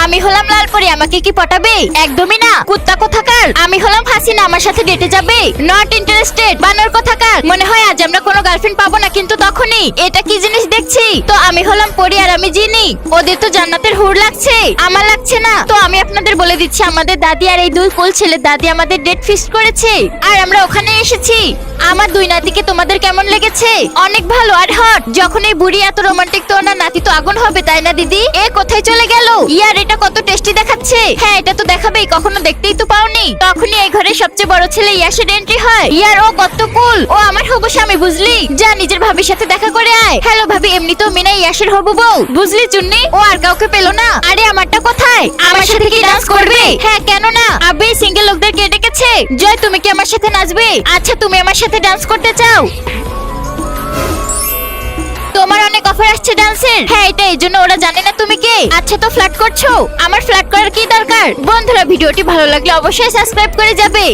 আমি হলাম লালপরি, আমাকে কি পটাবে? একদমই না, কুত্তা কোথাকার। আমি হলাম হাসিনা, আমার সাথে ডেটে যাবে? নট ইন্টারেস্টেড, বানর কোথাকার। মনে হয় আজ আমরা কোনো গার্লফ্রেন্ড পাবো না, কিন্তু তখনই এটা কি জিনিস দেখছি। তো আমি হলাম পরি আর আমি জিনি। ওদের তো জান্নাতের হুর লাগছে, আমার লাগছে না। তো আমি আপনাদের বলে দিচ্ছি, আমাদের দাদি আর এই দুই কোল ছেলের দাদি আমাদের ডেট ফিক্সড করেছে আর আমরা ওখানে এসেছি। আমার দুই নাতিকে তোমাদের কেমন লেগেছে? অনেক ভালো আর হট। যখন এই বুড়ি এত রোমান্টিক, তো ওনার নাতি তো আগুন হবে, তাই না দিদি? এ কোথায় চলে গেল? ইয়ার এটা কত টেস্টি দেখাচ্ছে। হ্যাঁ, এটা তো দেখাবেই, কখনো দেখতেই তো পাওনি। তখনই এই ঘরের সবচেয়ে বড় ছেলে ইয়াসের এন্ট্রি হয়। ইয়ার ও কত কুল, ও আমার হবু স্বামী, বুঝলি? যা নিজের ভাবির সাথে দেখা করে আয়। হ্যালো ভাবি, এমনিতেও মিনা ইয়াসের হবু বউ, বুঝলি চুন্নি? ও আর কাউকে পেলো না। আরে আমারটা কোথায়? আমার সাথে কি ডান্স করবে? হ্যাঁ, কেন না? আবে সিঙ্গেল লোকদের কে ডেকেছে? জয়, তুমি কি আমার সাথে নাচবে? আচ্ছা, তুমি আমার সাথে ডান্স করতে চাও? তোমার অনেক অফার আসছে ডান্সের। হ্যাঁ, এটা এই জন্য ওরা জানে না তুমি কে। আচ্ছা, তো ফ্ল্যাট করছো? আমার ফ্ল্যাট করার কি দরকার? বন্ধুরা, ভিডিওটি ভালো লাগলে অবশ্যই সাবস্ক্রাইব করে যাবে।